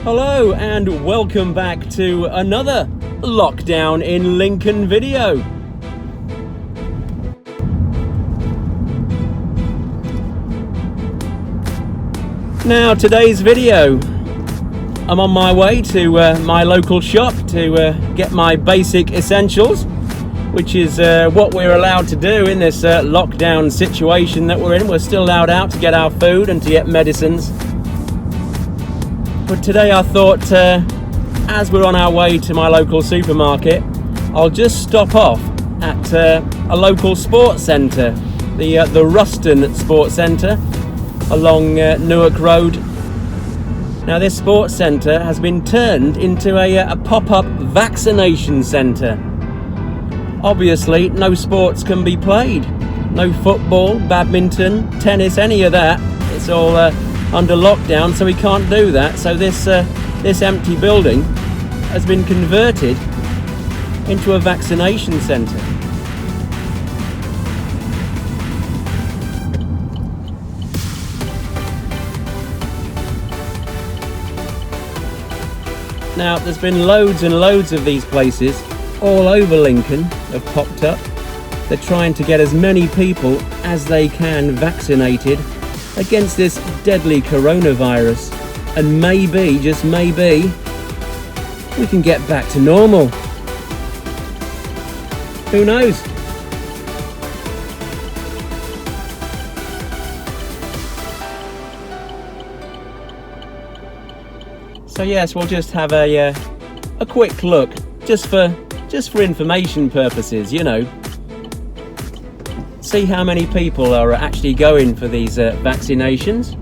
Hello and welcome back to another Lockdown in Lincoln video. Now today's video, I'm on my way to my local shop to get my basic essentials, which is what we're allowed to do in this lockdown situation that we're in. We're still allowed out to get our food and to get medicines. But today I thought, as we're on our way to my local supermarket, I'll just stop off at a local sports centre, the Ruston Sports Centre along Newark Road. Now this sports centre has been turned into a pop-up vaccination centre. Obviously no sports can be played, no football, badminton, tennis, any of that. It's all under lockdown, so we can't do that. So this empty building has been converted into a vaccination centre. Now there's been loads and loads of these places all over Lincoln have popped up. They're trying to get as many people as they can vaccinated against this deadly coronavirus, and maybe, just maybe, we can get back to normal. Who knows? So yes, we'll just have a quick look, just for information purposes, you know. See how many people are actually going for these vaccinations.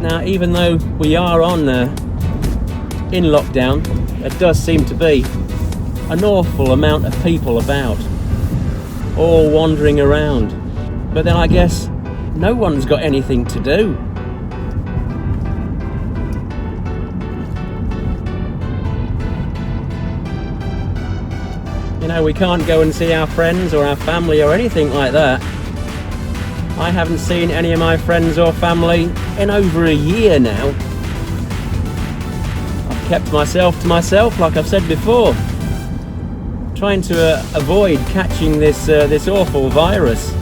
Now, even though we are in lockdown, there does seem to be an awful amount of people about, all wandering around. But then I guess no one's got anything to do. You know, we can't go and see our friends or our family or anything like that. I haven't seen any of my friends or family in over a year now. I've kept myself to myself, like I've said before, trying to avoid catching this awful virus.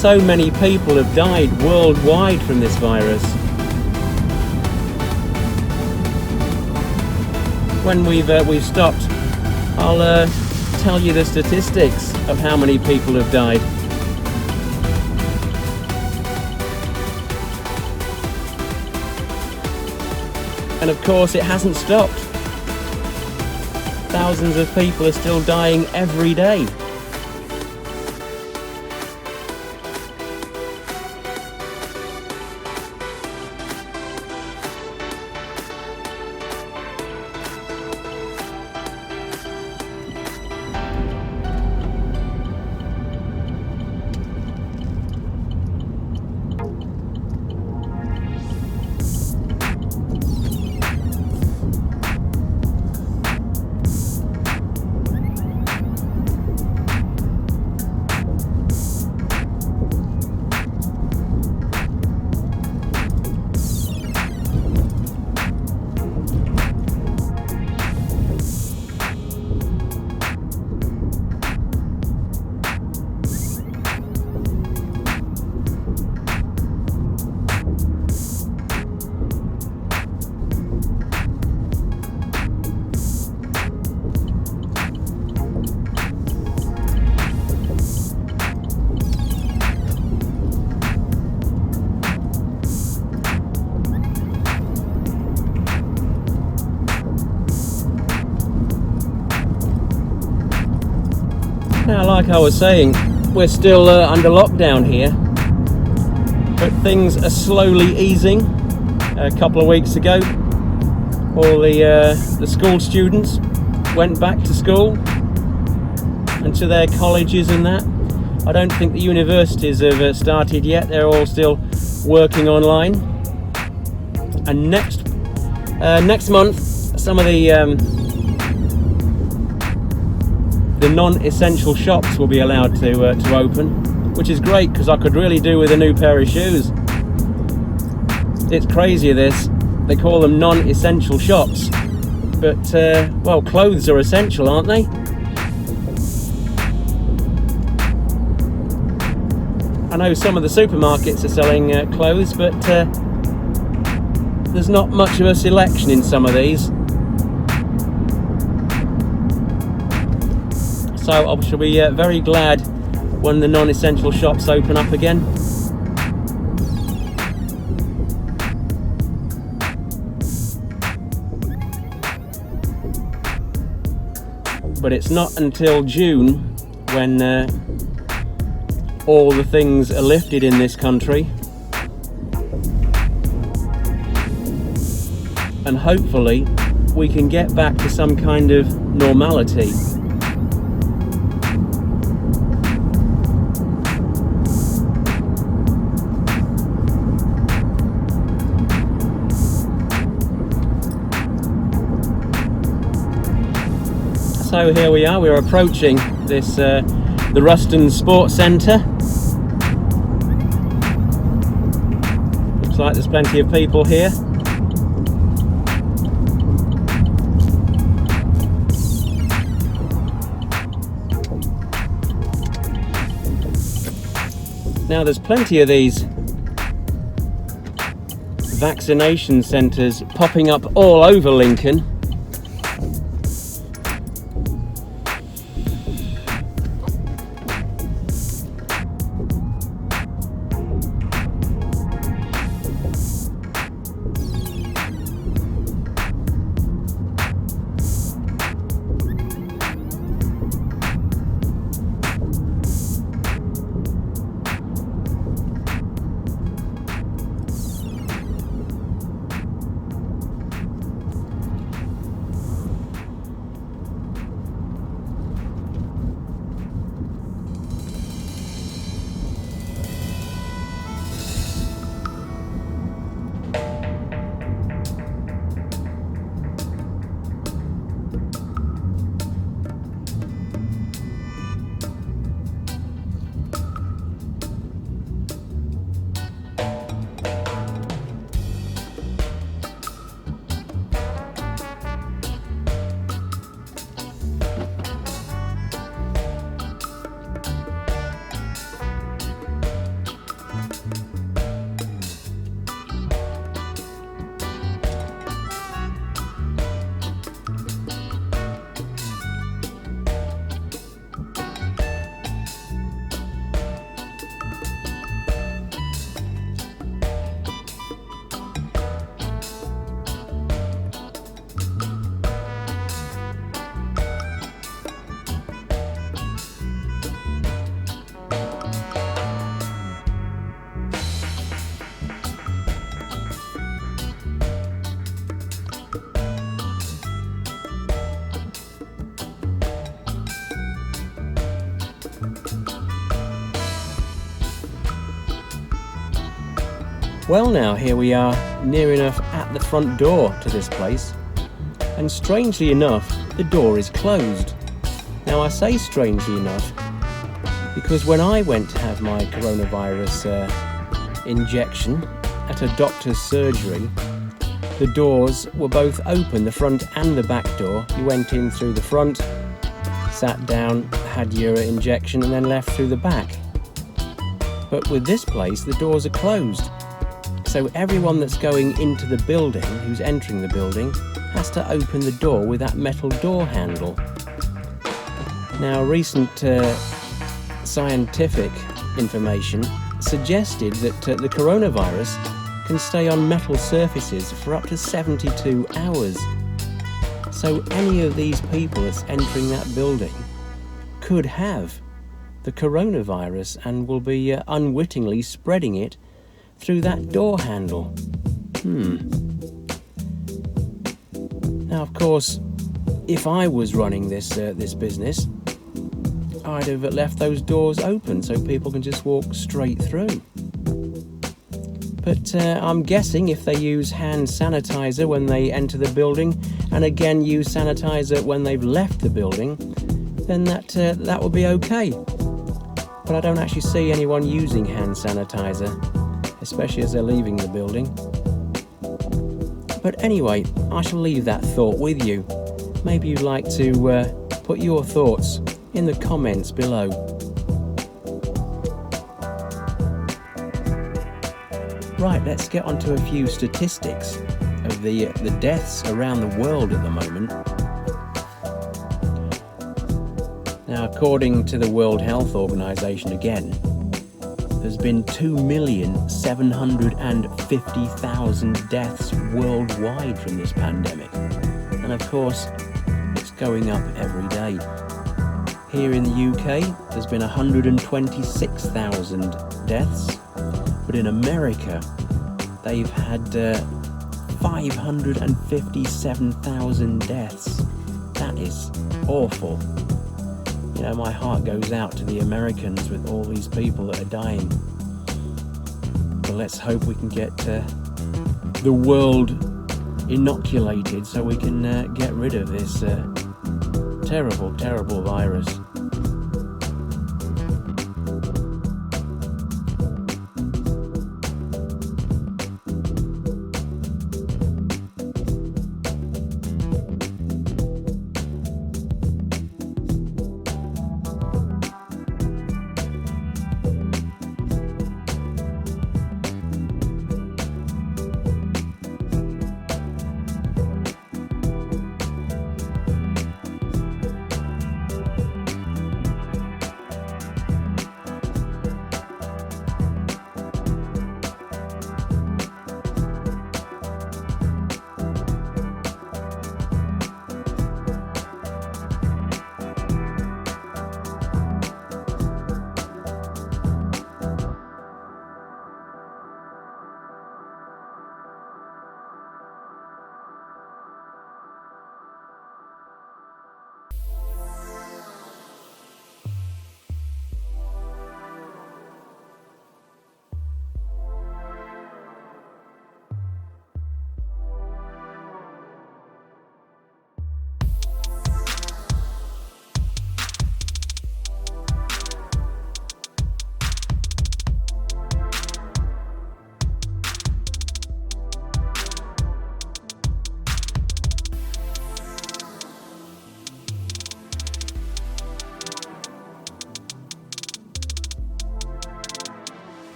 So many people have died worldwide from this virus. When we've stopped, I'll tell you the statistics of how many people have died. And of course it hasn't stopped. Thousands of people are still dying every day. Now, like I was saying, we're still under lockdown here, but things are slowly easing. A couple of weeks ago, all the school students went back to school. and to their colleges and that. I don't think the universities have started yet. They're all still working online. And next month, some of the non-essential shops will be allowed to open, which is great because I could really do with a new pair of shoes. It's crazy this. They call them non-essential shops, but well, clothes are essential, aren't they? I know some of the supermarkets are selling clothes, but there's not much of a selection in some of these. So I shall be very glad when the non-essential shops open up again. But it's not until June when all the things are lifted in this country, and hopefully we can get back to some kind of normality. So here we are, we're approaching this the Ruston Sports Centre. Looks like there's plenty of people here. Now there's plenty of these vaccination centres popping up all over Lincoln. Well now, here we are near enough at the front door to this place, and strangely enough the door is closed. Now I say strangely enough because when I went to have my coronavirus injection at a doctor's surgery, the doors were both open, the front and the back door. You went in through the front, sat down, had your injection and then left through the back. But with this place the doors are closed. So everyone that's going into the building, who's entering the building, has to open the door with that metal door handle. Now, recent scientific information suggested that the coronavirus can stay on metal surfaces for up to 72 hours. So any of these people that's entering that building could have the coronavirus and will be unwittingly spreading it through that door handle. Now, of course, if I was running this business, I'd have left those doors open so people can just walk straight through. But I'm guessing if they use hand sanitizer when they enter the building, and again use sanitizer when they've left the building, then that will be okay. But I don't actually see anyone using hand sanitizer, especially as they're leaving the building. But anyway, I shall leave that thought with you. Maybe you'd like to put your thoughts in the comments below. Right, let's get on to a few statistics of the deaths around the world at the moment. Now, according to the World Health Organization again, there's been 2,750,000 deaths worldwide from this pandemic. And of course, it's going up every day. Here in the UK, there's been 126,000 deaths. But in America, they've had 557,000 deaths. That is awful. You know, my heart goes out to the Americans with all these people that are dying. But let's hope we can get the world inoculated so we can get rid of this terrible, terrible virus.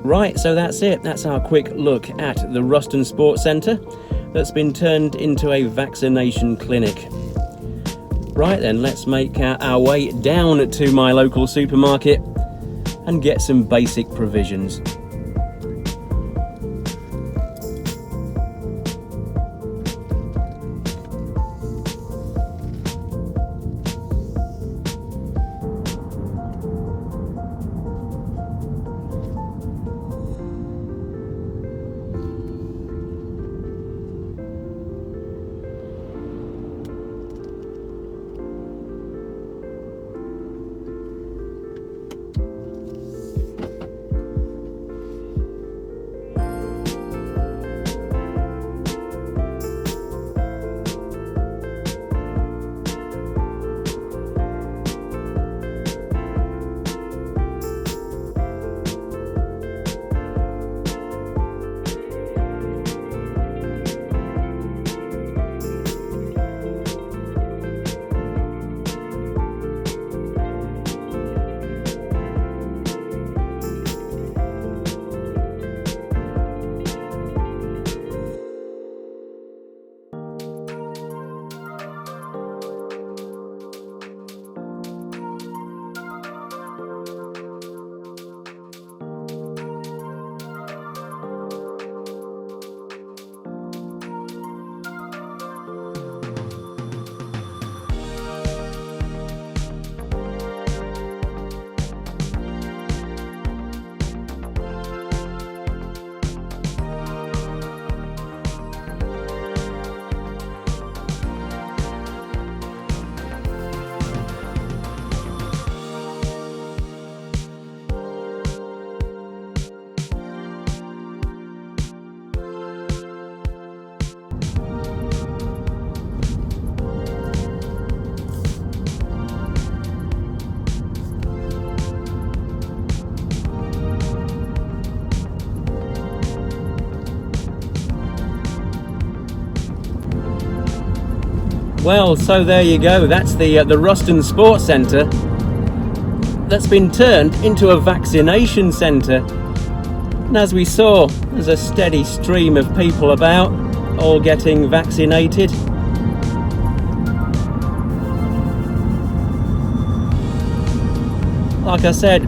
Right, so that's it. That's our quick look at the Ruston Sports Centre that's been turned into a vaccination clinic. Right then, let's make our way down to my local supermarket and get some basic provisions. Well, so there you go. That's the Ruston Sports Centre that's been turned into a vaccination centre. And as we saw, there's a steady stream of people about, all getting vaccinated. Like I said,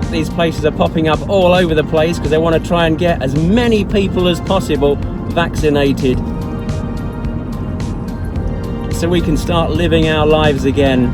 these places are popping up all over the place because they want to try and get as many people as possible vaccinated, so we can start living our lives again.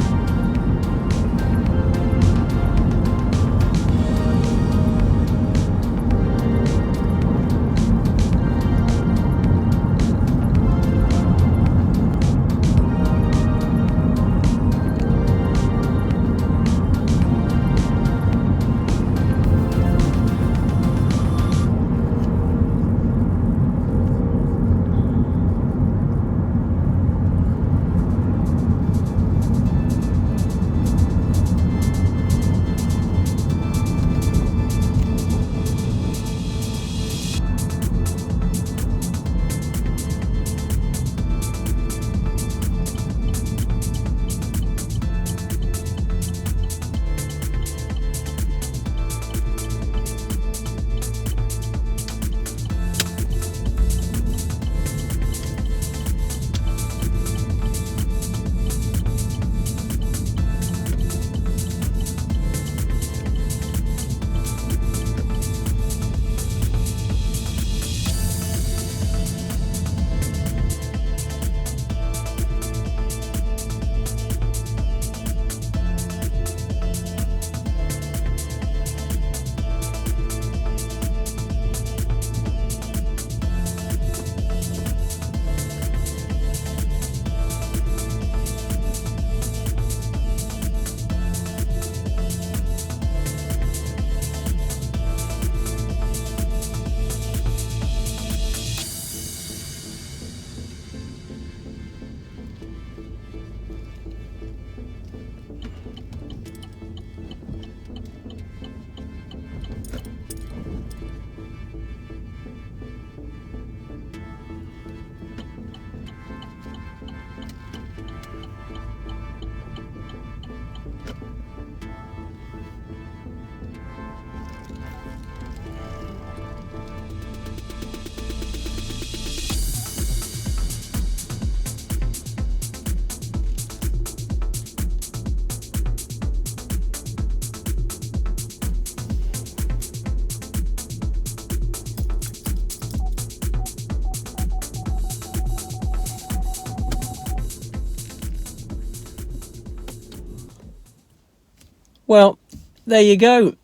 Well, there you go.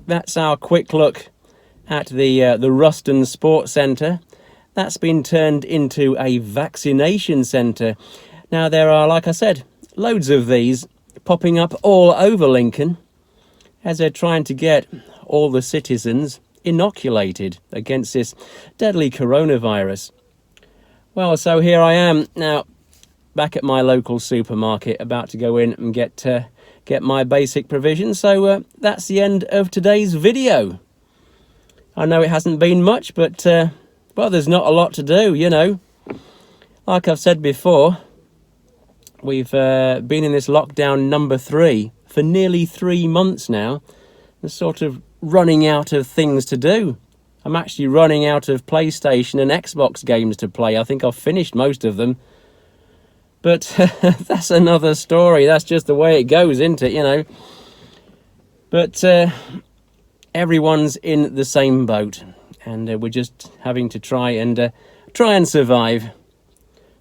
That's our quick look at the Ruston Sports Centre. That's been turned into a vaccination centre. Now, there are, like I said, loads of these popping up all over Lincoln as they're trying to get all the citizens inoculated against this deadly coronavirus. Well, so here I am now, back at my local supermarket, about to go in and get my basic provisions. So that's the end of today's video. I know it hasn't been much, but well, there's not a lot to do, you know. Like I've said before, we've been in this lockdown number 3 for nearly 3 months now. I'm sort of running out of things to do. I'm actually running out of PlayStation and Xbox games to play. I think I've finished most of them. But that's another story. That's just the way it goes, isn't it, you know? But everyone's in the same boat. And we're just having to try and survive.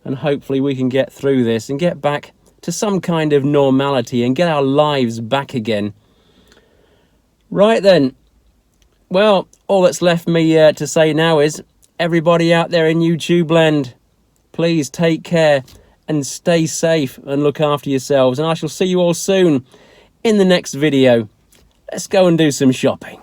And hopefully we can get through this and get back to some kind of normality and get our lives back again. Right then. Well, all that's left me to say now is, everybody out there in YouTube land, please take care and stay safe and look after yourselves. And I shall see you all soon in the next video. Let's go and do some shopping.